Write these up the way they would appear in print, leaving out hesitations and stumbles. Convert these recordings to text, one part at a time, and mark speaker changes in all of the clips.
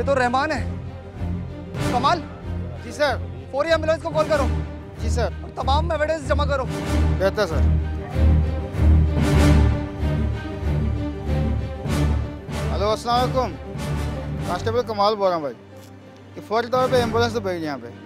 Speaker 1: तो रहमान है। कमाल।
Speaker 2: जी सर।
Speaker 1: फौरी एम्बुलेंस को कॉल करो।
Speaker 2: जी सर।
Speaker 1: और तमाम एविडेंस जमा करो।
Speaker 2: बेहतर सर। हेलो अस्सलाम वालेकुम, कांस्टेबल कमाल बोल रहा हूँ भाई कि फौरी तौर पे एम्बुलेंस तो भेज यहाँ पे।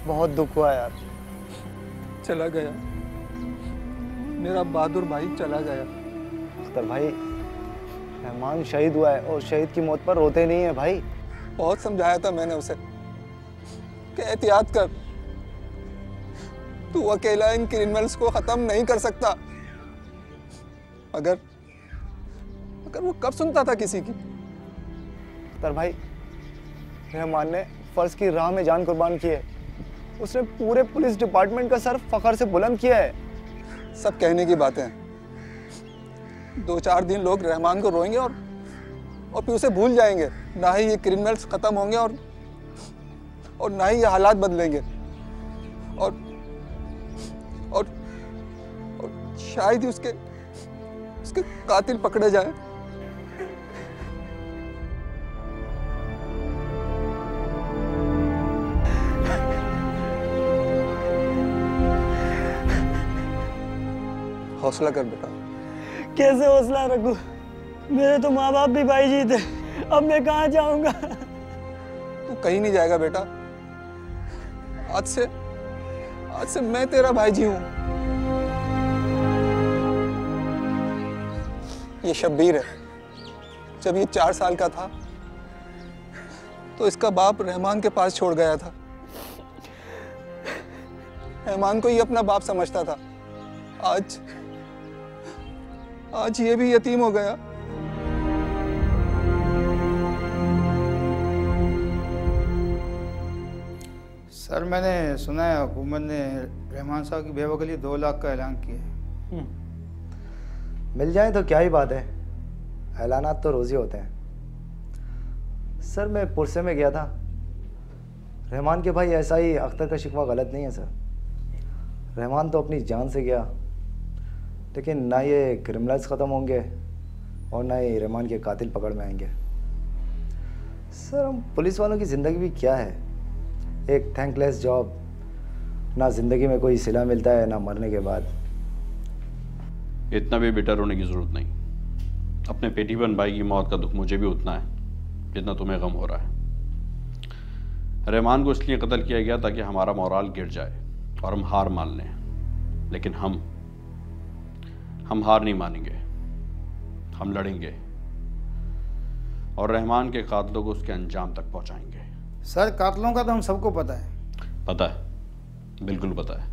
Speaker 3: बहुत दुख हुआ यार।
Speaker 1: चला गया, मेरा बहादुर भाई चला गया।
Speaker 3: अख्तर भाई, रहमान शहीद हुआ है और शहीद की मौत पर रोते नहीं है भाई।
Speaker 1: बहुत समझाया था मैंने उसे कि एहतियात कर, तू अकेला इन क्रिमिनल्स को खत्म नहीं कर सकता। अगर वो कब सुनता था किसी की।
Speaker 3: अख्तर भाई, रहमान ने फर्ज की राह में जान कुर्बान की है। उसने पूरे पुलिस डिपार्टमेंट का सर फख्र से बुलंद किया है।
Speaker 1: सब कहने की बातें हैं। 2-4 दिन लोग रहमान को रोएंगे और फिर उसे भूल जाएंगे। ना ही ये क्रिमिनल्स खत्म होंगे और ना ही ये हालात बदलेंगे और शायद ही उसके कातिल पकड़े जाए। हौसला कर बेटा।
Speaker 4: कैसे हौसला रखूं? मेरे तो माँ बाप भी भाई जी थे, अब मैं कहाँ जाऊंगा?
Speaker 1: तू कहीं नहीं जाएगा बेटा। आज से मैं तेरा भाई जी हूं। ये शब्बीर है। जब ये 4 साल का था तो इसका बाप रहमान के पास छोड़ गया था। रहमान को ये अपना बाप समझता था। आज ये भी यतीम हो गया।
Speaker 2: सर मैंने सुना है हुकूमत ने रहमान साहब की बेवा के लिए 2 लाख का ऐलान किया है।
Speaker 3: मिल जाए तो क्या ही बात है, ऐलानात तो रोज़ ही होते हैं। सर मैं पुरसे में गया था। रहमान के भाई ऐसा ही अख्तर का शिकवा गलत नहीं है सर। रहमान तो अपनी जान से गया, लेकिन ना ये क्रिमिनल्स ख़त्म होंगे और ना ही रहमान के कातिल पकड़ में आएंगे। सर हम पुलिस वालों की ज़िंदगी भी क्या है, एक थैंकलेस जॉब। ना ज़िंदगी में कोई सिला मिलता है ना मरने के बाद।
Speaker 5: इतना भी बेटर होने की ज़रूरत नहीं। अपने पेटीबन भाई की मौत का दुख मुझे भी उतना है जितना तुम्हें गम हो रहा है। रहमान को इसलिए कत्ल किया गया ताकि हमारा मोराल गिर जाए और हम हार मान लें, लेकिन हम हार नहीं मानेंगे। हम लड़ेंगे और रहमान के कातलों को उसके अंजाम तक पहुंचाएंगे।
Speaker 2: सर कातलों का तो हम सबको पता है।
Speaker 5: पता है, बिल्कुल पता है।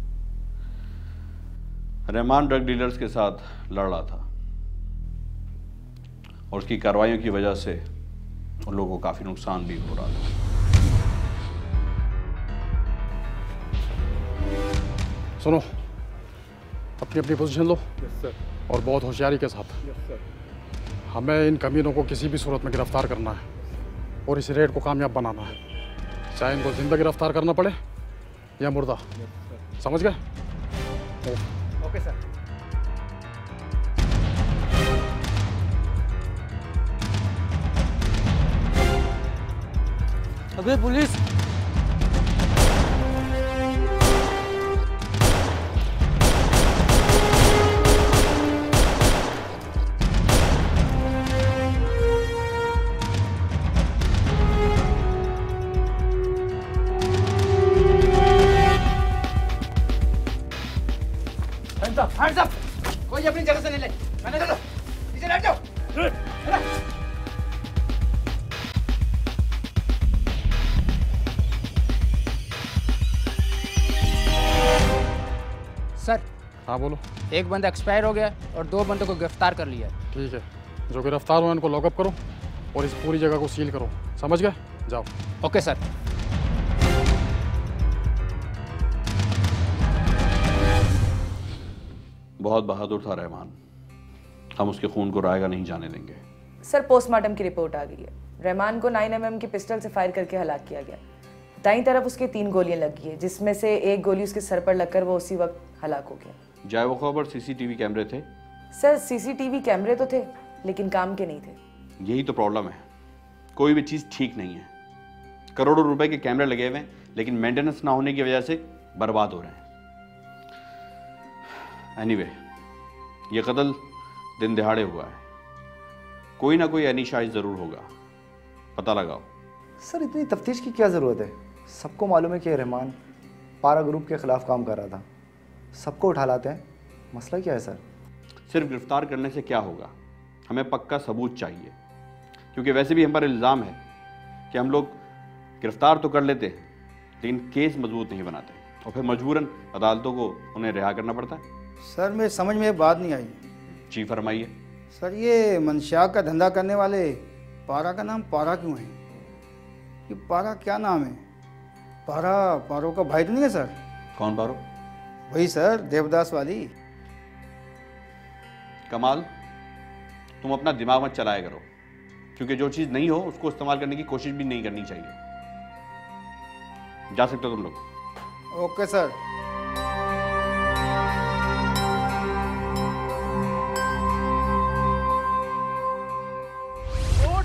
Speaker 5: रहमान ड्रग डीलर्स के साथ लड़ रहा था और उसकी कार्रवाइयों की वजह से उन लोगों को काफी नुकसान भी हो रहा था।
Speaker 6: सुनो, अपनी अपनी पोजीशन लो। और बहुत होशियारी के साथ। हमें इन कमीनों को किसी भी सूरत में गिरफ्तार करना है और इस रेड को कामयाब बनाना है, चाहे इनको जिंदा गिरफ्तार करना पड़े या मुर्दा। समझ गए?
Speaker 3: Okay sir.
Speaker 4: अबे पुलिस!
Speaker 7: Hands up. कोई अपनी जगह से नहीं ले। मैंने चलो नीचे बैठ जाओ।
Speaker 8: सर
Speaker 6: हाँ बोलो।
Speaker 8: एक बंदा एक्सपायर हो गया और 2 बंदों को गिरफ्तार कर लिया है।
Speaker 6: ठीक है, जो गिरफ्तार हुए उनको लॉकअप करो और इस पूरी जगह को सील करो, समझ गए? जाओ।
Speaker 8: Okay sir.
Speaker 5: बहुत बहादुर था रहमान, हम उसके खून को रायगा नहीं जाने देंगे।
Speaker 9: सर पोस्टमार्टम की रिपोर्ट आ गई है। रहमान को 9mm की पिस्टल से फायर करके हलाक किया गया। दाईं तरफ उसके 3 गोलियां लगी है, जिसमें से 1 गोली उसके सर पर लगकर वो उसी वक्त हलाक हो गया।
Speaker 5: जाए खबर सीसीटीवी कैमरे थे?
Speaker 9: सर सीसीटीवी कैमरे तो थे लेकिन काम के नहीं थे।
Speaker 5: यही तो प्रॉब्लम है, कोई भी चीज़ ठीक नहीं है। करोड़ों रुपए के कैमरे लगे हुए हैं लेकिन मेंटेनेंस ना होने की वजह से बर्बाद हो रहे हैं। एनीवे, ये कत्ल दिन दिहाड़े हुआ है, कोई ना कोई अनिशाइज ज़रूर होगा, पता लगाओ।
Speaker 3: सर इतनी तफ्तीश की क्या ज़रूरत है? सबको मालूम है कि रहमान पारा ग्रुप के ख़िलाफ़ काम कर रहा था, सबको उठा लाते हैं। मसला क्या है सर?
Speaker 5: सिर्फ गिरफ्तार करने से क्या होगा, हमें पक्का सबूत चाहिए, क्योंकि वैसे भी हम पर इल्ज़ाम है कि हम लोग गिरफ्तार तो कर लेते हैं लेकिन केस मजबूत नहीं बनाते और फिर मजबूरन अदालतों को उन्हें रिहा करना पड़ता है।
Speaker 2: सर मेरे समझ में बात नहीं आई।
Speaker 5: जी फरमाइए।
Speaker 2: सर ये मनशाक का धंधा करने वाले पारा का नाम पारा क्यों है? ये पारा क्या नाम है? पारा पारो का भाई तो नहीं है सर?
Speaker 5: कौन पारो?
Speaker 2: वही सर, देवदास वाली।
Speaker 5: कमाल, तुम अपना दिमाग मत चलाया करो, क्योंकि जो चीज़ नहीं हो उसको इस्तेमाल करने की कोशिश भी नहीं करनी चाहिए। जा सकते हो तुम लोग।
Speaker 2: Okay sir.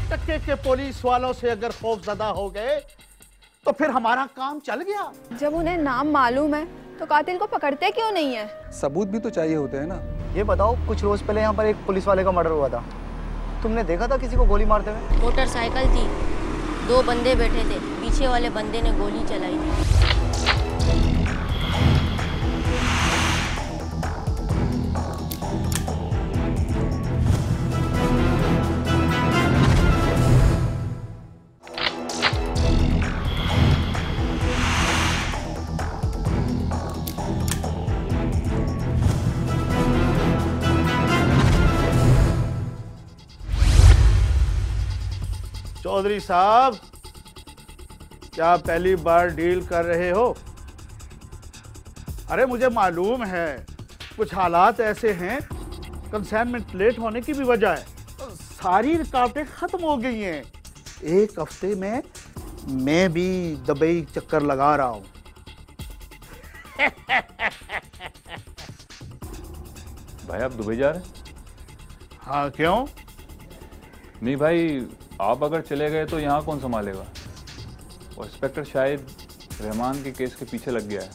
Speaker 10: टक्के के पुलिस वालों से अगर खौफजदा हो गए तो फिर हमारा काम चल गया।
Speaker 11: जब उन्हें नाम मालूम है तो कातिल को पकड़ते क्यों नहीं है?
Speaker 1: सबूत भी तो चाहिए होते हैं ना।
Speaker 3: ये बताओ, कुछ रोज पहले यहाँ पर एक पुलिस वाले का मर्डर हुआ था, तुमने देखा था किसी को गोली मारते हुए?
Speaker 12: मोटरसाइकिल थी, 2 बंदे बैठे थे, पीछे वाले बंदे ने गोली चलाई थी।
Speaker 10: चौधरी साहब, क्या पहली बार डील कर रहे हो? अरे मुझे मालूम है कुछ हालात ऐसे हैं, कंसाइनमेंट लेट होने की भी वजह है, सारी रुकावटें खत्म हो गई हैं। 1 हफ्ते में मैं भी दुबई चक्कर लगा रहा हूं।
Speaker 13: भाई आप दुबई जा रहे हैं?
Speaker 10: हाँ क्यों?
Speaker 13: नहीं भाई, आप अगर चले गए तो यहाँ कौन संभालेगा? और इंस्पेक्टर शायद रहमान के केस के पीछे लग गया है।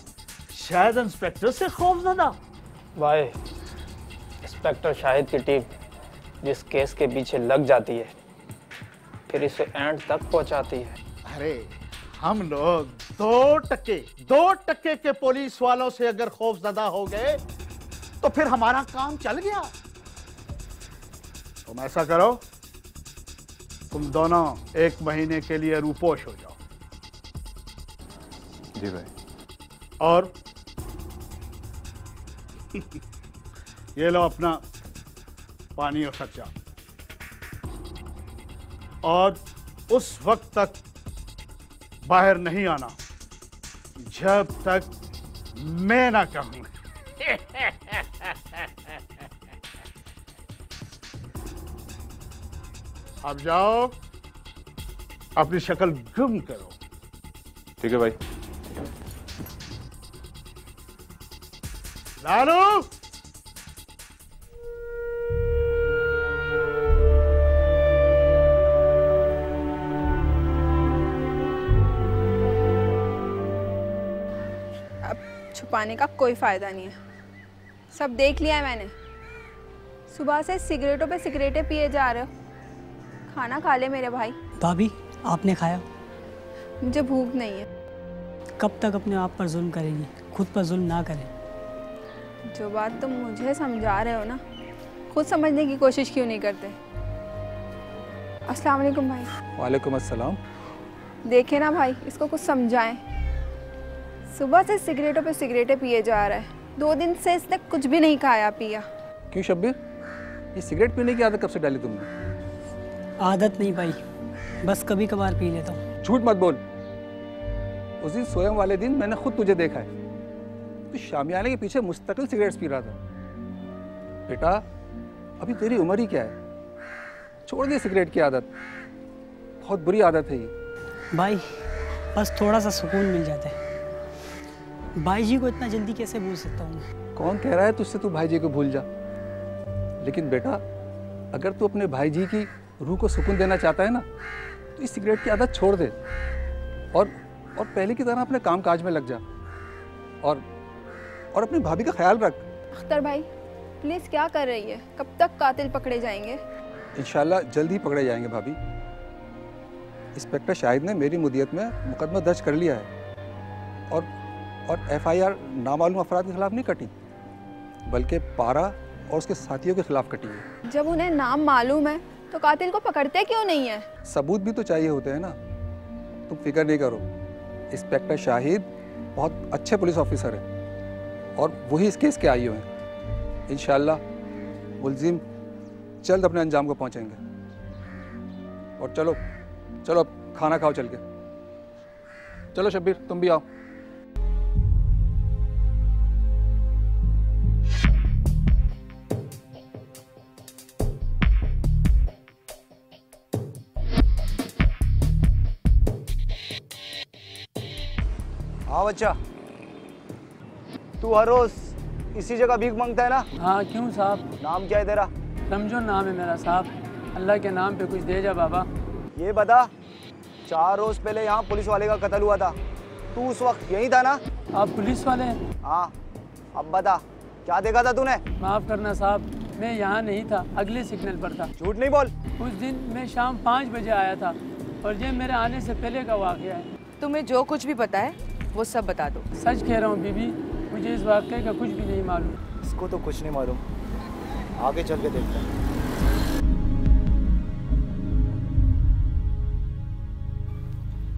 Speaker 10: शायद इंस्पेक्टर से खौफजदा?
Speaker 4: भाई, इंस्पेक्टर शाहिद की टीम जिस केस के पीछे लग जाती है फिर इसे एंड तक पहुंचाती है।
Speaker 10: अरे हम लोग 2 टक्के के पुलिस वालों से अगर खौफजदा हो गए तो फिर हमारा काम चल गया। तुम ऐसा करो, तुम दोनों 1 महीने के लिए रूपोश हो जाओ।
Speaker 13: जी भाई।
Speaker 10: और ये लो अपना पानी और खर्चा, और उस वक्त तक बाहर नहीं आना जब तक मैं ना कहूं। अब जाओ, अपनी शक्ल गुम करो।
Speaker 13: ठीक है भाई।
Speaker 10: लालू,
Speaker 11: छुपाने का कोई फायदा नहीं है, सब देख लिया है मैंने। सुबह से सिगरेटों पे सिगरेटें पिए जा रहे हो, खाना खा ले मेरे भाई।
Speaker 4: भाभी, आपने खाया?
Speaker 11: मुझे भूख नहीं है।
Speaker 4: कब तक अपने आप पर जुल्म करेंगी? खुद पर जुल्म ना करें।
Speaker 11: जो बात तुम मुझे समझा रहे हो ना, खुद समझने की कोशिश क्यों नहीं करते? अस्सलाम वालेकुम भाई।
Speaker 1: वालेकुम अस्सलाम।
Speaker 11: देखे ना भाई, इसको कुछ समझाएं। सुबह से सिगरेटों पे सिगरेटें पिए जा रहा है। 2 दिन से इसने कुछ भी नहीं खाया पिया।
Speaker 1: क्यों शब्बीर, ये सिगरेट पीने की आदत कब से डाली तुमने?
Speaker 14: आदत नहीं भाई, बस कभी कभार पी लेता हूँ।
Speaker 1: झूठ मत बोल। उस दिन स्वयं वाले दिन मैंने खुद तुझे देखा है, तो शामियाने के पीछे मुस्तकिल सिगरेट्स पी रहा था। बेटा अभी तेरी उम्र ही क्या है, छोड़ दे सिगरेट की आदत, बहुत बुरी आदत है ये।
Speaker 14: भाई बस थोड़ा सा सुकून मिल जाता है। भाई जी को इतना जल्दी कैसे भूल सकता हूँ?
Speaker 1: कौन कह रहा है तुझसे तू भाई जी को भूल जा? लेकिन बेटा अगर तू अपने भाई जी की रूह को सुकून देना चाहता है ना, तो इस सिगरेट की आदत छोड़ दे और पहले की तरह अपने काम काज में लग जा और अपनी भाभी का ख्याल रख।
Speaker 11: अख्तर भाई प्लीज क्या कर रही है? कब तक कातिल पकड़े जाएंगे?
Speaker 1: इंशाल्लाह जल्द ही पकड़े जाएंगे भाभी। इंस्पेक्टर शाहिद ने मेरी मुदियत में मुकदमा दर्ज कर लिया है और FIR नामालूम अफराद के खिलाफ नहीं कटी, बल्कि पारा और उसके साथियों के खिलाफ कटी है।
Speaker 11: जब उन्हें नाम मालूम है तो कातिल को पकड़ते क्यों नहीं है?
Speaker 1: सबूत भी तो चाहिए होते हैं ना। तुम फिक्र नहीं करो, इंस्पेक्टर शाहिद बहुत अच्छे पुलिस ऑफिसर हैं और वही इस केस के आईओ हैं। इंशाल्लाह मुलजिम जल्द अपने अंजाम को पहुंचेंगे। और चलो चलो अब खाना खाओ चल के। चलो शब्बीर तुम भी आओ।
Speaker 3: हाँ बच्चा, तू हर रोज इसी जगह भीख मांगता है ना?
Speaker 8: हाँ क्यों साहब?
Speaker 3: नाम क्या है तेरा?
Speaker 8: रमजो नाम है मेरा साहब। अल्लाह के नाम पे कुछ दे जा बाबा।
Speaker 3: ये बता, 4 रोज पहले यहाँ पुलिस वाले का कत्ल हुआ था, तू उस वक्त यहीं था ना?
Speaker 8: आप पुलिस वाले हैं?
Speaker 3: हाँ। अब बता क्या देखा था तूने?
Speaker 8: माफ़ करना साहब, मैं यहाँ नहीं था, अगले सिग्नल पर था।
Speaker 3: झूठ नहीं बोल।
Speaker 8: उस दिन मैं शाम 5 बजे आया था और ये मेरे आने से पहले का वाक़या है।
Speaker 9: तुम्हें जो कुछ भी पता है वो सब बता दो।
Speaker 8: सच कह रहा हूँ बीबी, मुझे इस वाक़ये का कुछ भी नहीं मालूम।
Speaker 3: इसको तो कुछ नहीं मालूम, आगे चल के देखते हैं।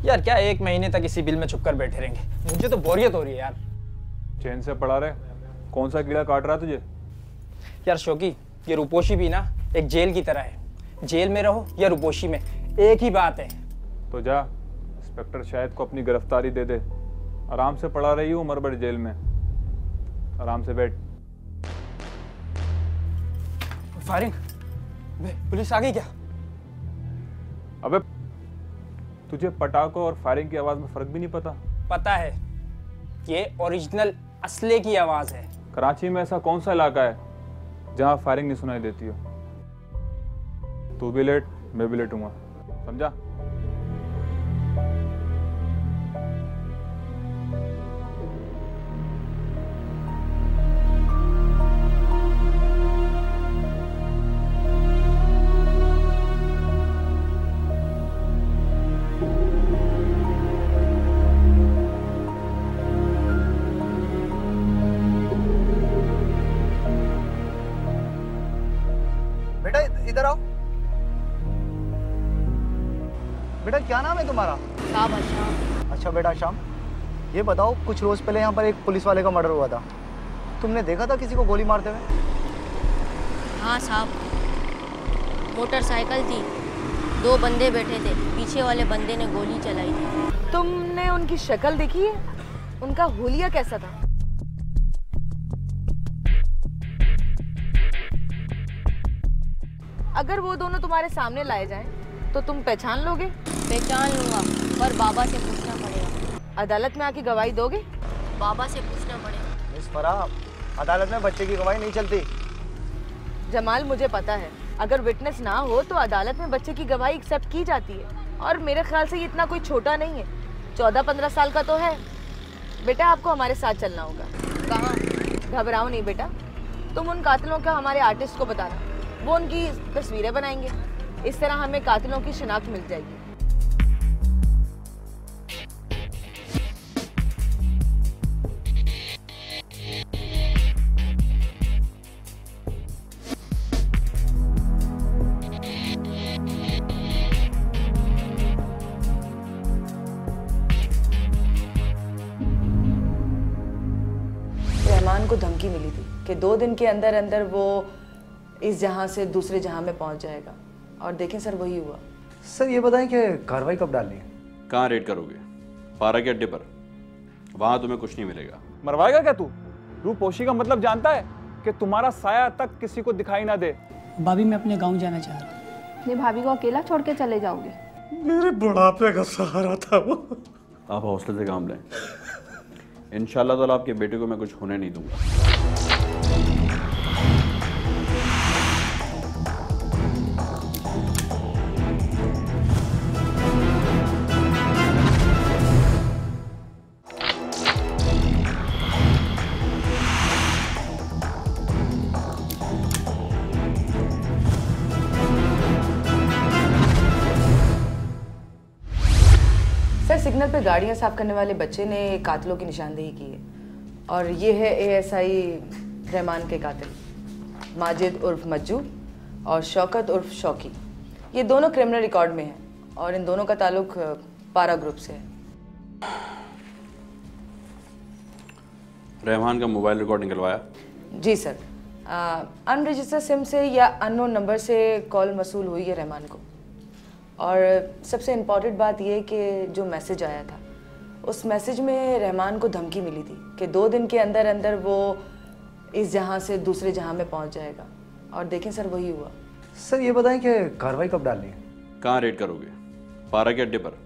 Speaker 4: यार क्या 1 महीने तक इसी बिल में छुप कर बैठे रहेंगे? मुझे तो बोरियत हो रही है यार।
Speaker 13: चैन से पड़ा रहे, कौन सा कीड़ा काट रहा तुझे?
Speaker 4: यार शौकी, ये रूपोशी भी ना एक जेल की तरह है। जेल में रहो या रूपोशी में, एक ही बात है।
Speaker 13: तो जा इंस्पेक्टर शाहिद को अपनी गिरफ्तारी दे दे। आराम से पड़ा रही हूँ उम्र भर जेल में, आराम से बैठ।
Speaker 4: फायरिंग, पुलिस आ गई क्या?
Speaker 13: अबे तुझे पटाखों और फायरिंग की आवाज में फर्क भी नहीं पता?
Speaker 4: पता है, ये ओरिजिनल असले की आवाज है।
Speaker 13: कराची में ऐसा कौन सा इलाका है जहाँ फायरिंग नहीं सुनाई देती हो? तू भी लेट, मैं भी लेटूंगा, समझा?
Speaker 3: इधर आओ। बेटा क्या नाम है तुम्हारा?
Speaker 12: शाम।
Speaker 3: अच्छा बेटा शाम, ये बताओ कुछ रोज पहले यहाँ पर एक पुलिस वाले का मर्डर हुआ था, तुमने देखा था किसी को गोली मारते हुए?
Speaker 12: हाँ साहब, मोटरसाइकिल थी, 2 बंदे बैठे थे, पीछे वाले बंदे ने गोली चलाई थी।
Speaker 9: तुमने उनकी शक्ल देखी है? उनका हुलिया कैसा था? अगर वो दोनों तुम्हारे सामने लाए जाएं, तो तुम पहचान लोगे?
Speaker 12: पहचान लूंगा, पर बाबा से पूछना पड़ेगा।
Speaker 9: अदालत में आके गवाही दोगे?
Speaker 12: बाबा से पूछना पड़ेगा।
Speaker 3: मिस फराह, अदालत में बच्चे की गवाही नहीं चलती।
Speaker 9: जमाल मुझे पता है, अगर विटनेस ना हो तो अदालत में बच्चे की गवाही एक्सेप्ट की जाती है, और मेरे ख्याल से ये इतना कोई छोटा नहीं है, 14-15 साल का तो है। बेटा आपको हमारे साथ चलना होगा।
Speaker 12: कहाँ?
Speaker 9: घबराओ नहीं बेटा, तुम उन कातिलों का हमारे आर्टिस्ट को बताना, वो उनकी तस्वीरें बनाएंगे। इस तरह हमें कातिलों की शिनाख्त मिल जाएगी। धमकी मिली थी कि 2 दिन के अंदर अंदर वो इस जहां से दूसरे जहां में पहुंच जाएगा, और देखें सर वही हुआ।
Speaker 3: सर ये बताएं कि कार्रवाई कब डालनी है?
Speaker 5: कहाँ रेड करोगे? पारा के अड्डे पर। वहाँ तुम्हें कुछ नहीं मिलेगा।
Speaker 13: मरवाएगा क्या तू? रूपोशी का मतलब जानता है कि तुम्हारा साया तक किसी को दिखाई ना दे।
Speaker 14: भाभी मैं अपने गाँव जाना चाह रहा हूँ।
Speaker 11: ये भाभी को अकेला छोड़ के चले जाओगे?
Speaker 10: मेरे बुढ़ापे का सहारा था वो।
Speaker 5: आप हौसले से काम लें। इंशाल्लाह ताला आपके बेटे को मैं कुछ होने नहीं दूंगा।
Speaker 9: सर सिग्नल पे गाड़ियां साफ करने वाले बच्चे ने कातिलों की निशानदेही की है, और ये है एएसआई रहमान के कातिल माजिद उर्फ मज्जू और शौकत उर्फ शौकी। ये दोनों क्रिमिनल रिकॉर्ड में हैं और इन दोनों का ताल्लुक पारा ग्रुप से है।
Speaker 5: रहमान का मोबाइल रिकॉर्ड निकलवाया?
Speaker 9: जी सर, अनरजिस्टर्ड सिम से या अननोन नंबर से कॉल मसूल हुई है रहमान को, और सबसे इम्पॉर्टेंट बात यह कि जो मैसेज आया था उस मैसेज में रहमान को धमकी मिली थी कि 2 दिन के अंदर अंदर वो इस जहां से दूसरे जहां में पहुंच जाएगा, और देखें सर वही हुआ।
Speaker 3: सर ये बताएं कि कार्रवाई कब डालनी है?
Speaker 5: कहाँ रेड करोगे? पारा के अड्डे पर।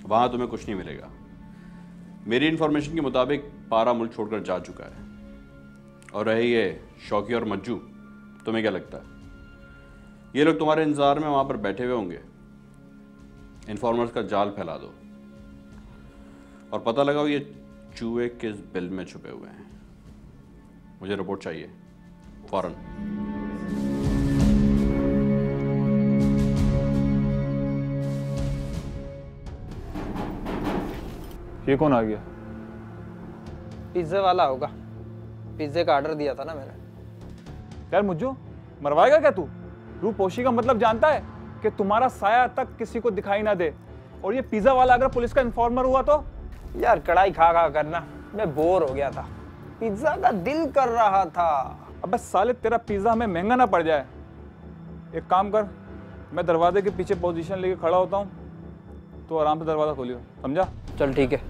Speaker 5: वहाँ तुम्हें कुछ नहीं मिलेगा। मेरी इन्फॉर्मेशन के मुताबिक पारा मुल्क छोड़कर जा चुका है, और रही ये शौकी और मज्जू, तुम्हें क्या लगता है? ये लोग तुम्हारे इंतजार में वहाँ पर बैठे हुए होंगे। इन्फॉर्मर्स का जाल फैला दो और पता लगाओ ये चूहे किस बिल में छुपे हुए हैं। मुझे रिपोर्ट चाहिए फौरन।
Speaker 13: ये कौन आ गया?
Speaker 4: पिज्ज़े वाला होगा, पिज्ज़े का ऑर्डर दिया था ना मैंने।
Speaker 13: यार मुझे मरवाएगा क्या तू? रूपोशी का मतलब जानता है कि तुम्हारा साया तक किसी को दिखाई ना दे, और ये पिज्जा वाला अगर पुलिस का इन्फॉर्मर हुआ तो?
Speaker 4: यार कढ़ाई खा खा करना मैं बोर हो गया था, पिज्जा का दिल कर रहा था।
Speaker 13: अबे साले तेरा पिज्जा हमें महंगा ना पड़ जाए। एक काम कर, मैं दरवाजे के पीछे पोजीशन लेके खड़ा होता हूँ, तो आराम से दरवाजा खोलियो, समझा?
Speaker 4: चल ठीक है।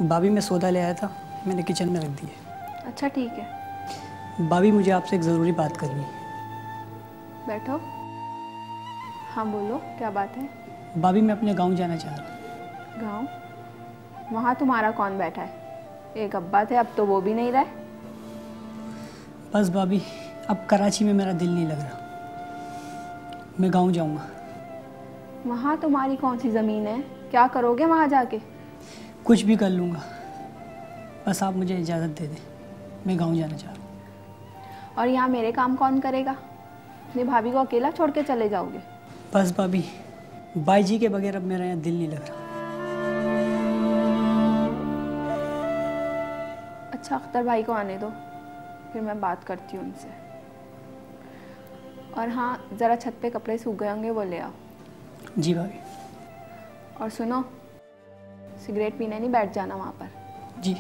Speaker 14: भाभी मैं सौदा ले आया था, मैंने किचन में रख दिए।
Speaker 11: अच्छा ठीक है।
Speaker 14: भाभी मुझे आपसे एक ज़रूरी बात करनी है।
Speaker 11: बैठो। हाँ बोलो, क्या बात है?
Speaker 14: भाभी मैं अपने गांव जाना चाह रहा हूँ।
Speaker 11: गांव? वहाँ तुम्हारा कौन बैठा है? एक अब्बा थे, अब तो वो भी नहीं रहे।
Speaker 14: बस भाभी अब कराची में मेरा दिल नहीं लग रहा, मैं गाँव जाऊँगा।
Speaker 11: वहाँ तुम्हारी कौन सी ज़मीन है? क्या करोगे वहाँ जाके?
Speaker 14: कुछ भी कर लूँगा, बस आप मुझे इजाज़त दे दें, मैं गांव जाना चाह रहा हूँ।
Speaker 11: और यहाँ मेरे काम कौन करेगा? अपनी भाभी को अकेला छोड़ के चले जाओगे?
Speaker 14: बस भाभी, बाई जी के बगैर अब मेरा यहाँ दिल नहीं लग रहा।
Speaker 11: अच्छा अख्तर भाई को आने दो, फिर मैं बात करती हूँ उनसे। और हाँ, ज़रा छत पे कपड़े सूख गए होंगे, वो ले आओ।
Speaker 14: जी भाभी।
Speaker 11: और सुनो, सिगरेट पीने नहीं बैठ जाना वहाँ पर।
Speaker 14: जी।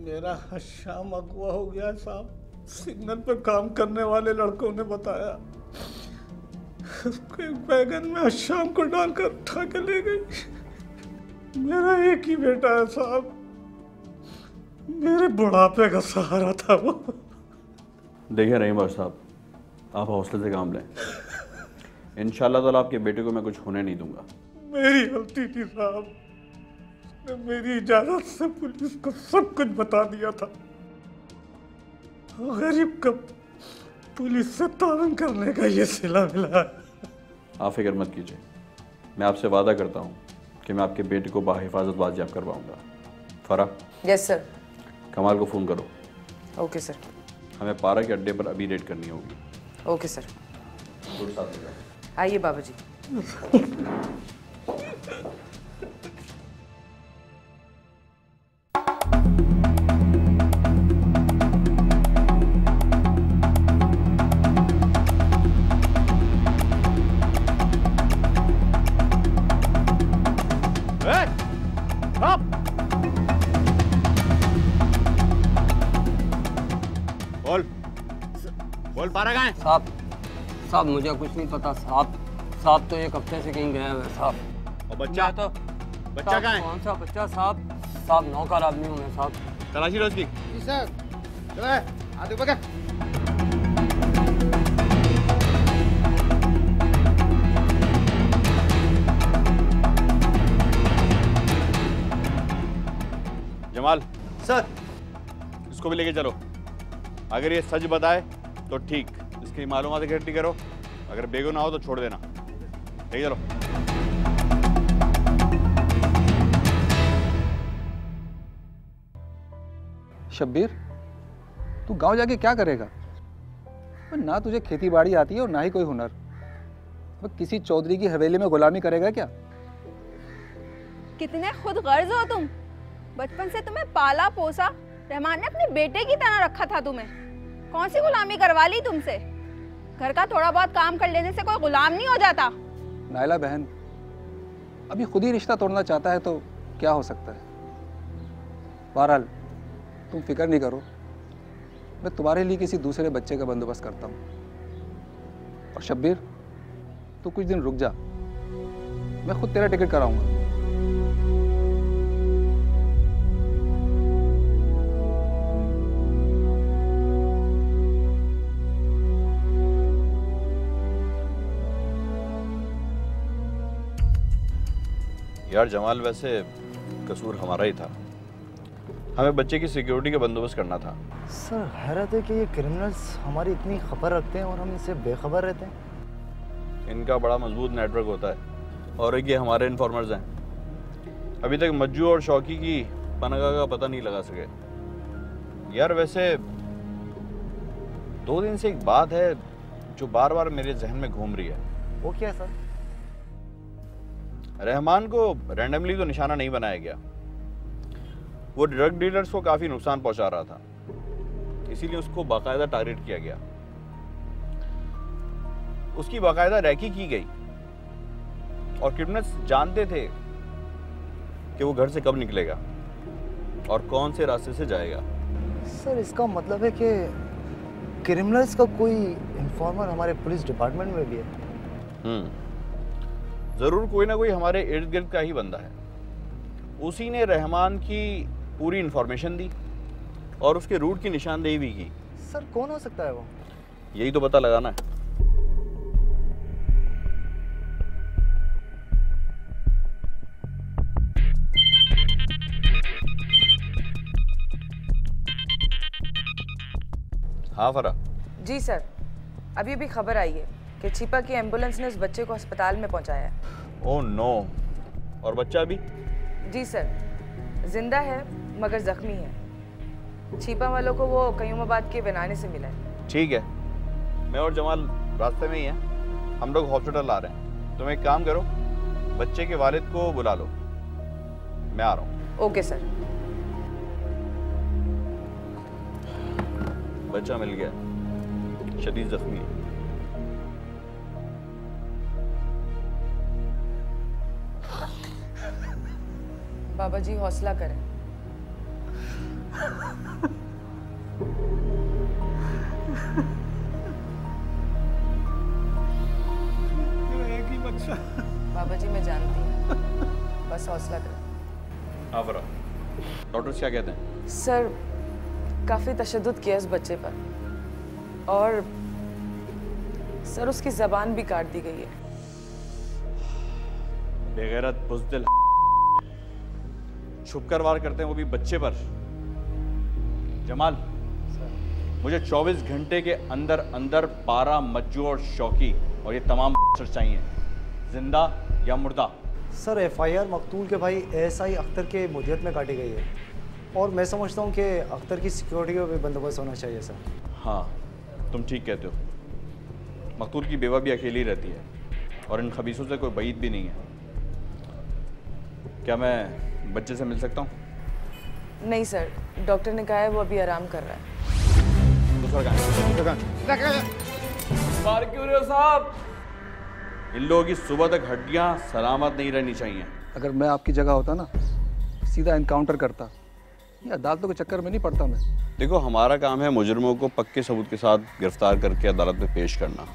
Speaker 10: मेरा शाम अगवा हो गया साहब। सिग्नल पे काम करने वाले लड़कों ने बताया उसको एक बैगन में शाम को डालकर उठा के ले गई। मेरा एक ही बेटा है साहब, मेरे बुढ़ापे का सहारा था वो।
Speaker 5: देखिए रहीम भाई साहब, आप हौसले से काम लें। इंशाल्लाह ताला आपके बेटे को मैं कुछ होने नहीं दूंगा।
Speaker 10: मेरी गलती थी साहब, मेरी इजाजत से पुलिस को सब कुछ बता दिया था। गरीब का पुलिस से तावन करने का ये सिला मिला है।
Speaker 5: आप फिक्र मत कीजिए, मैं आपसे वादा करता हूँ कि मैं आपके बेटे को बाहिफाजत बाजियाब करवाऊँगा। फरा।
Speaker 9: Yes sir.
Speaker 5: कमाल को फ़ोन करो।
Speaker 9: Okay sir.
Speaker 5: हमें पारा के अड्डे पर अभी रेड करनी होगी।
Speaker 9: Okay sir.
Speaker 5: साथ में जाओ।
Speaker 9: आइए बाबा जी।
Speaker 15: बोल पारा कहाँ है?
Speaker 16: साहब मुझे कुछ नहीं पता साहब तो एक हफ्ते से कहीं गए हुए साहब।
Speaker 15: और बच्चा?
Speaker 16: तो
Speaker 15: बच्चा कहाँ है?
Speaker 16: कौन सा बच्चा साहब नौकर आदमी हूँ मैं साहब।
Speaker 15: तलाशी लो उसकी।
Speaker 10: जी सर। चलो आगे पकड़।
Speaker 15: जमाल सर, इसको भी लेके चलो। अगर ये सच बताए तो ठीक, इसकी मालूमात इकट्ठी करो, अगर बेगुनाह हो तो छोड़ देना। लेके चलो।
Speaker 1: शब्बीर, तू गांव जाके क्या करेगा? ना तुझे खेती बाड़ी आती है और ना ही कोई हुनर। किसी चौधरी की हवेली में गुलामी करेगा क्या?
Speaker 11: कितने खुद गर्ज हो तुम। बचपन से तुम्हें पाला पोसा, रहमान ने अपने बेटे की तरह रखा था तुम्हें। कौन सी गुलामी करवा ली तुमसे? घर का थोड़ा बहुत काम कर लेने से कोई गुलाम नहीं हो जाता।
Speaker 1: नायला बहन, अभी खुद ही रिश्ता तोड़ना चाहता है तो क्या हो सकता है। बहरहाल तुम फिक्र नहीं करो, मैं तुम्हारे लिए किसी दूसरे बच्चे का बंदोबस्त करता हूँ। और शब्बीर, तू कुछ दिन रुक जा, मैं खुद तेरा टिकट कराऊंगा।
Speaker 5: यार जमाल, वैसे कसूर हमारा ही था, हमें बच्चे की सिक्योरिटी का बंदोबस्त करना था।
Speaker 3: सर हैरत है कि ये क्रिमिनल्स हमारी इतनी खबर रखते हैं और हम इनसे बेखबर रहते हैं।
Speaker 5: इनका बड़ा मजबूत नेटवर्क होता है और ये हमारे इन्फॉर्मर्स हैं। अभी तक मज्जू और शौकी की पनाह का पता नहीं लगा सके। यार वैसे 2 दिन से एक बात है जो बार बार मेरे जहन में घूम रही है।
Speaker 3: वो क्या है सर?
Speaker 5: रहमान को रैंडमली तो निशाना नहीं बनाया गया, वो ड्रग डीलर्स को काफी नुकसान पहुंचा रहा था, इसीलिए उसको बाकायदा टारगेट किया गया। उसकी बाकायदा रैकी की गई और क्रिमिनल्स जानते थे कि वो घर से कब निकलेगा और कौन से रास्ते से जाएगा।
Speaker 3: सर इसका मतलब है कि क्रिमिनल्स का कोई इन्फॉर्मर हमारे पुलिस डिपार्टमेंट में भी है।
Speaker 5: जरूर कोई ना कोई हमारे इर्द गिर्द का ही बंदा है। उसी ने रहमान की पूरी इंफॉर्मेशन दी और उसके रूट की निशानदेही भी की।
Speaker 3: सर कौन हो सकता है वो?
Speaker 5: यही तो पता लगाना है। हाँ फरा।
Speaker 9: जी सर, अभी भी खबर आई है कि छिपा की एम्बुलेंस ने उस बच्चे को अस्पताल में पहुंचाया है।
Speaker 5: ओह नो, और बच्चा अभी?
Speaker 9: जी सर, जिंदा है मगर जख्मी है। छिपा वालों को वो कयूमाबाद के बनाने से मिला है।
Speaker 5: ठीक है, मैं और जमाल रास्ते में ही हैं, हम लोग हॉस्पिटल आ रहे हैं। तुम एक काम करो, बच्चे के वालिद को बुला लो, मैं आ रहा हूँ।
Speaker 9: Okay sir.
Speaker 5: बच्चा मिल गया, शदीद जख्मी है।
Speaker 9: बाबा जी हौसला करें।
Speaker 10: एक ही बच्चा।
Speaker 9: बाबा जी मैं जानती हूँ, बस हौसला करें।
Speaker 5: हाँ फरा, डॉक्टर्स क्या कहते हैं?
Speaker 9: सर काफी तशद्दुद किया उस बच्चे पर और सर उसकी जबान भी काट दी गई है।
Speaker 5: बेगैरत बुज़दिल छुपकर वार करते हैं, वो भी बच्चे पर। जमाल, मुझे 24 घंटे के अंदर अंदर पारा, मज्जू और शौकी और ये तमाम चाहिए।
Speaker 15: जिंदा या मुर्दा?
Speaker 3: सर एफआईआर मकतूल के भाई एएसआई अख्तर के मुद्दत में काटी गई है और मैं समझता हूँ कि अख्तर की सिक्योरिटी का भी बंदोबस्त होना चाहिए सर।
Speaker 15: हाँ, तुम ठीक कहते हो। मकतूल की बेवा भी अकेली रहती है और इन खबीसों से कोई बईद भी नहीं है। क्या मैं बच्चे से मिल सकता हूँ?
Speaker 9: नहीं सर, डॉक्टर ने कहा है वो अभी आराम कर रहा है।
Speaker 13: मार क्यों रहे हो साहब?
Speaker 15: इन लोगों की सुबह तक हड्डियां सलामत नहीं रहनी चाहिए।
Speaker 1: अगर मैं आपकी जगह होता ना सीधा इनकाउंटर करता, ये अदालतों के चक्कर में नहीं पड़ता मैं।
Speaker 15: देखो, हमारा काम है मुजरिमों को पक्के सबूत के साथ गिरफ्तार करके अदालत में पेश करना,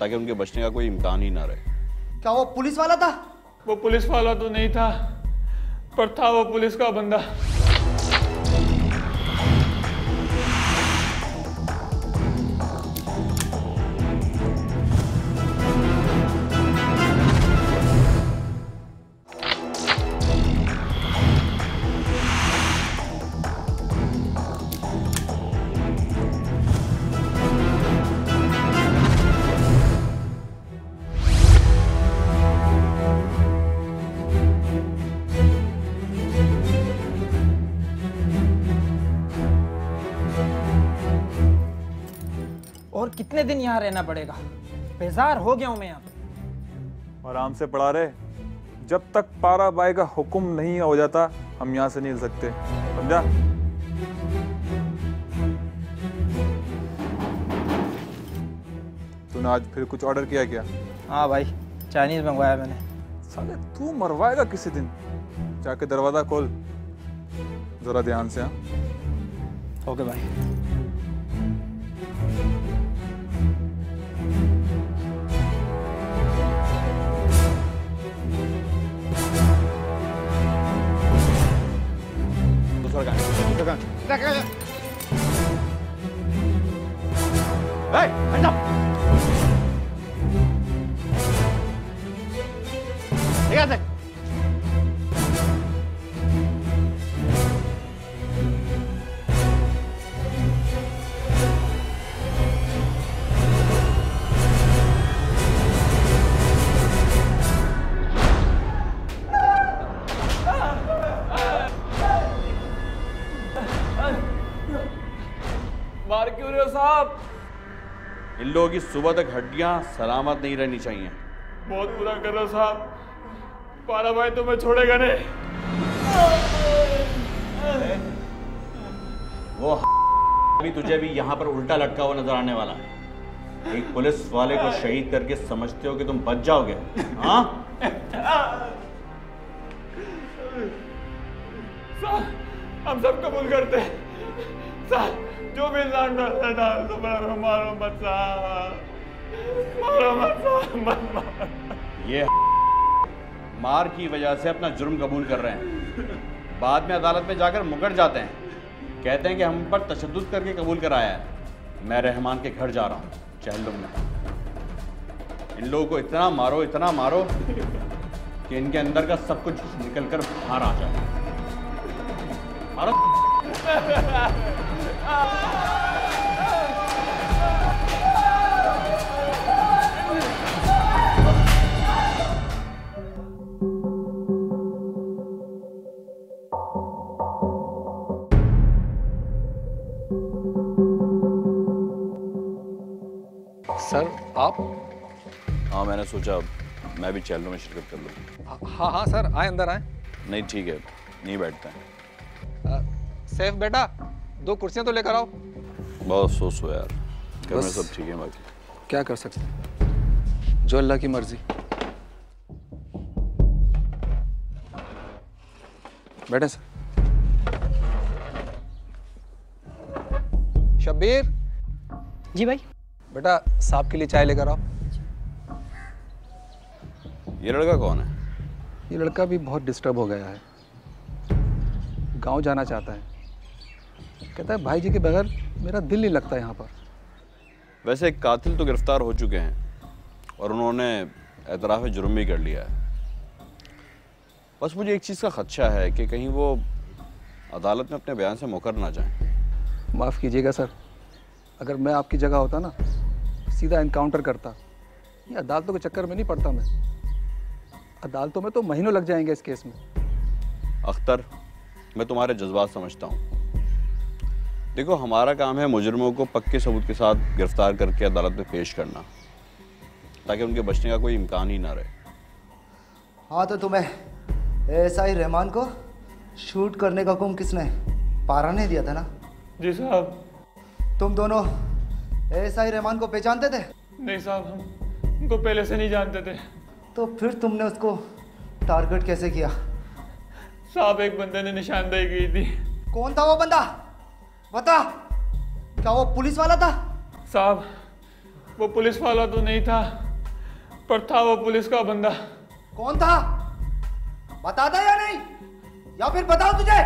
Speaker 15: ताकि उनके बचने का कोई इम्कान ही ना रहे।
Speaker 2: क्या वो पुलिस वाला था?
Speaker 13: वो पुलिस वाला तो नहीं था, पर था वो पुलिस का बंदा।
Speaker 4: और कितने दिन यहाँ रहना पड़ेगा? बेजार हो गया हूँ मैं यहाँ पे।
Speaker 13: आराम से पड़ा रहे, जब तक पारा बाई का हुक्म नहीं हो जाता हम यहाँ से नहीं हिल सकते, समझा? तूने आज फिर कुछ ऑर्डर किया क्या?
Speaker 4: हाँ भाई, चाइनीज मंगवाया मैंने।
Speaker 13: साले तू मरवाएगा किसी दिन। जाके दरवाजा खोल, जरा ध्यान से। हाँ,
Speaker 4: ओके भाई।
Speaker 13: मार क्यों रहे हो साहब?
Speaker 15: इन लोगों की सुबह तक हड्डियां सलामत नहीं रहनी चाहिए।
Speaker 13: बहुत बुरा कर रहे हो साहब। पारा भाई तुम्हें छोड़ेगा नहीं।
Speaker 15: वो अभी तुझे भी यहाँ पर उल्टा लटका हुआ नजर आने वाला है। एक पुलिस वाले को शहीद करके समझते हो कि तुम बच जाओगे? हाँ?
Speaker 13: साहब, हम सब कबूल करते हैं। साहब, जो भी इल्जाम डाल दो, मारो मत साहब, मारो मत साहब, मत मारो।
Speaker 15: ये मार की वजह से अपना जुर्म कबूल कर रहे हैं, बाद में अदालत में जाकर मुकर जाते हैं, कहते हैं कि हम पर तशद्दुद करके कबूल कराया है। मैं रहमान के घर जा रहा हूँ चहलुम में। इन लोगों को इतना मारो कि इनके अंदर का सब कुछ निकल कर बाहर आ जाए। मारो।
Speaker 1: सर आप?
Speaker 15: हाँ, मैंने सोचा मैं भी चैनलों में शिरकत कर लूँ।
Speaker 1: हाँ सर, आए अंदर आए।
Speaker 15: नहीं ठीक है, नहीं बैठते हैं।
Speaker 1: सैफ बेटा, 2 कुर्सियां तो लेकर आओ।
Speaker 15: बहुत अफसोस हुआ यार, घर में सब ठीक है, बाकी
Speaker 1: क्या कर सकते हैं, जो अल्लाह की मर्जी। बैठे सर। शब्बीर।
Speaker 14: जी भाई।
Speaker 1: बेटा साहब के लिए चाय लेकर आओ।
Speaker 15: ये लड़का कौन है?
Speaker 1: ये लड़का भी बहुत डिस्टर्ब हो गया है, गांव जाना चाहता है। कहता है भाई जी के बगैर मेरा दिल नहीं लगता यहाँ पर।
Speaker 15: वैसे एक कातिल तो गिरफ्तार हो चुके हैं और उन्होंने एतराफ़ जुर्म भी कर लिया है। बस मुझे एक चीज़ का खदशा है कि कहीं वो अदालत में अपने बयान से मुकर ना जाएं।
Speaker 1: माफ़ कीजिएगा सर, अगर मैं आपकी जगह होता ना सीधा इनकाउंटर करता, ये अदालतों के चक्कर में नहीं पड़ता मैं। अदालतों में तो महीनों लग जाएंगे इस केस में।
Speaker 5: अख्तर, मैं तुम्हारे जज्बात समझता हूँ। देखो, हमारा काम है मुजरिमों को पक्के सबूत के साथ गिरफ्तार करके अदालत में पेश करना, ताकि उनके बचने का कोई इम्कान ही ना रहे।
Speaker 3: हाँ, तो तुम्हें एएसआई रहमान को शूट करने का हुक्म किसने? पारा ने दिया था ना?
Speaker 13: जी साहब।
Speaker 3: तुम दोनों एएसआई रहमान को पहचानते थे?
Speaker 13: नहीं साहब, हम उनको पहले से नहीं जानते थे।
Speaker 3: तो फिर तुमने उसको टारगेट कैसे किया?
Speaker 13: साहब, एक बंदे ने निशानदेही की थी।
Speaker 3: कौन था वो बंदा? बता। क्या वो पुलिस वाला था?
Speaker 13: साहब, वो पुलिस वाला तो नहीं था, पर था वो पुलिस का बंदा।
Speaker 3: कौन था? बता दे या नहीं, या फिर बताओ तुझे?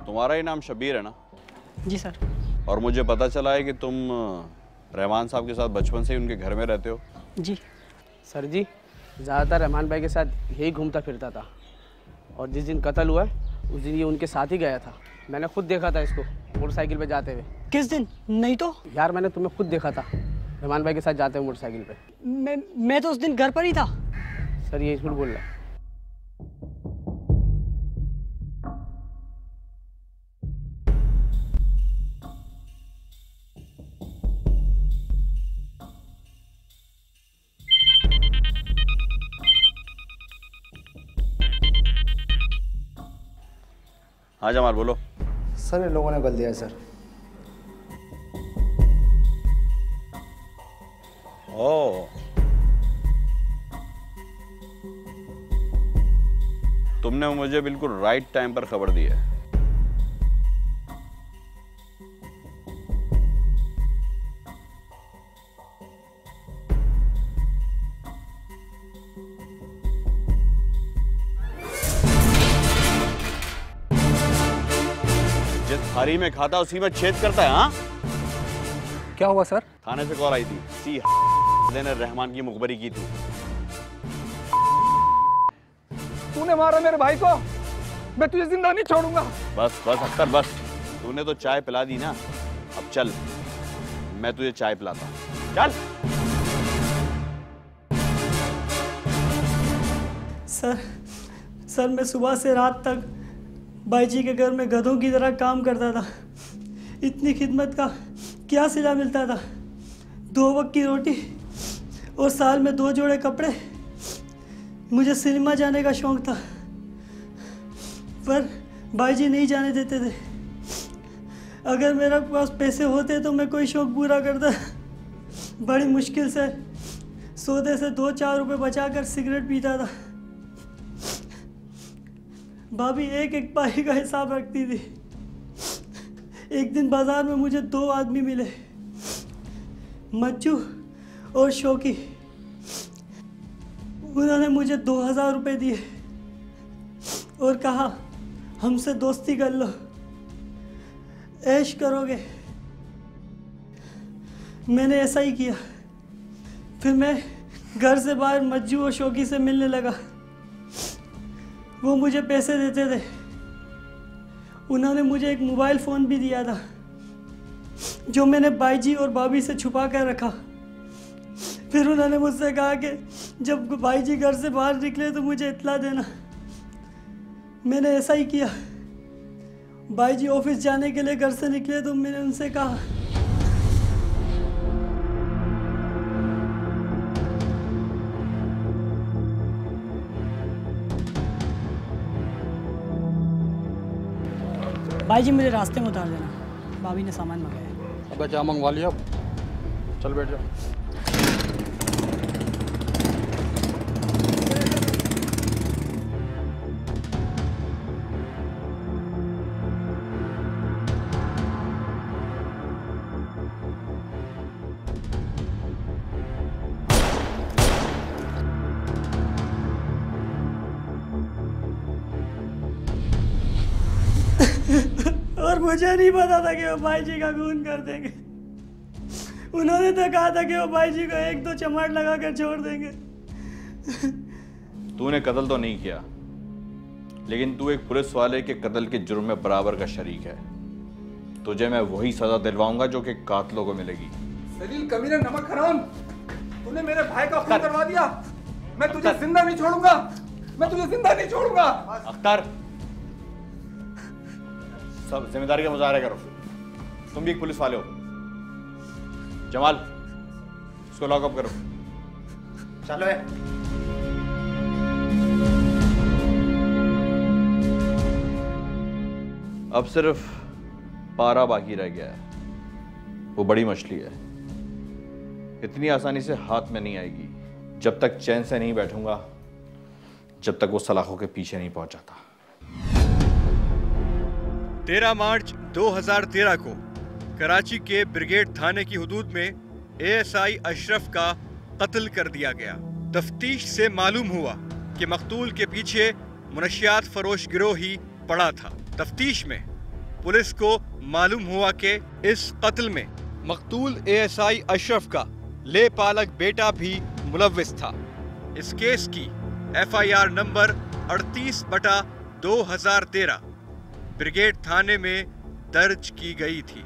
Speaker 5: तुम्हारा ही नाम शबीर है ना?
Speaker 14: जी सर।
Speaker 5: और मुझे पता चला है कि तुम रहमान साहब के साथ बचपन से ही उनके घर में रहते हो।
Speaker 14: जी
Speaker 7: सर जी, ज़्यादातर रहमान भाई के साथ यही घूमता फिरता था, और जिस दिन कत्ल हुआ उस दिन ये उनके साथ ही गया था। मैंने खुद देखा था इसको मोटरसाइकिल पे जाते हुए।
Speaker 14: किस दिन? नहीं तो
Speaker 7: यार, मैंने तुम्हें खुद देखा था रहमान भाई के साथ जाते हुए मोटरसाइकिल पे।
Speaker 14: मैं तो उस दिन घर पर ही था।
Speaker 7: सर, ये झूठ बोल रहा है।
Speaker 5: हाँ जमाल, बोलो।
Speaker 3: सर, इन लोगों ने गल दिया है सर।
Speaker 5: ओ, तुमने मुझे बिल्कुल राइट टाइम पर खबर दी है। थारी में खाता उसी में छेद करता है। हाँ,
Speaker 1: क्या हुआ सर?
Speaker 5: थाने से कॉल आई थी, ने रहमान की मुखबरी की थी।
Speaker 1: तूने मारा मेरे भाई को, मैं तुझे जिंदा नहीं छोड़ूंगा।
Speaker 5: बस बस अख्तर, बस। तूने तो चाय पिला दी ना, अब चल, मैं तुझे चाय पिलाता हूँ। चल।
Speaker 14: सर, मैं सुबह से रात तक भाई जी के घर में गधों की तरह काम करता था। इतनी खिदमत का क्या सिला मिलता था? 2 वक्त की रोटी और साल में 2 जोड़े कपड़े। मुझे सिनेमा जाने का शौक़ था, पर भाई जी नहीं जाने देते थे। अगर मेरे पास पैसे होते तो मैं कोई शौक़ पूरा करता। बड़ी मुश्किल से सौदे से 2-4 रुपए बचाकर सिगरेट पीता था। भाभी एक पाई का हिसाब रखती थी। एक दिन बाजार में मुझे 2 आदमी मिले, मज्जू और शौकी। उन्होंने मुझे 2000 रुपए दिए और कहा, हमसे दोस्ती कर लो, ऐश करोगे। मैंने ऐसा ही किया। फिर मैं घर से बाहर मज्जू और शौकी से मिलने लगा। वो मुझे पैसे देते थे। उन्होंने मुझे एक मोबाइल फ़ोन भी दिया था, जो मैंने बाईजी और भाभी से छुपा कर रखा। फिर उन्होंने मुझसे कहा कि जब बाईजी घर से बाहर निकले तो मुझे इत्तला देना। मैंने ऐसा ही किया। बाईजी ऑफिस जाने के लिए घर से निकले तो मैंने उनसे कहा, भाई जी मुझे रास्ते में उतार देना, भाभी ने सामान मंगाया।
Speaker 6: अबे क्या मंगवा लिया? चल बैठ जा।
Speaker 14: और मुझे नहीं पता था कि वो भाई जी का खून कर देंगे। उन्होंने तो कहा था कि वो भाई जी को 1-2 चमाट लगा कर छोड़ देंगे।
Speaker 15: तूने कत्ल तो नहीं किया, लेकिन तू एक पुलिस वाले के कत्ल के जुर्म में बराबर का शरीक है। तुझे मैं वही सजा दिलवाऊंगा जो कि कातलों को मिलेगी।
Speaker 1: जलील कमीने, नमक हराम, तूने मेरे भाई का खून करवा दिया। मैं तुझे जिंदा नहीं छोड़ूंगा, मैं तुझे जिंदा नहीं छोड़ूंगा।
Speaker 15: अख्तर, सब जिम्मेदारी का मुजाहरा करो। तुम भी एक पुलिस वाले हो। जमाल, इसको लॉकअप करो।
Speaker 3: चलो है।
Speaker 15: अब सिर्फ पारा बाकी रह गया है। वो बड़ी मछली है, इतनी आसानी से हाथ में नहीं आएगी। जब तक चैन से नहीं बैठूंगा, जब तक वो सलाखों के पीछे नहीं पहुंच जाता।
Speaker 17: 13 मार्च 2013 को कराची के ब्रिगेड थाने की हुदूद में एएसआई अशरफ का कत्ल कर दिया गया। तफ्तीश से मालूम हुआ कि मकतूल के पीछे मुनशियात फरोश गिरोह ही पड़ा था। तफ्तीश में पुलिस को मालूम हुआ कि इस कत्ल में मकतूल एएसआई अशरफ का लेपालक बेटा भी मुलव्विस था। इस केस की एफआईआर नंबर 38/2013 ब्रिगेड थाने में दर्ज की गई थी।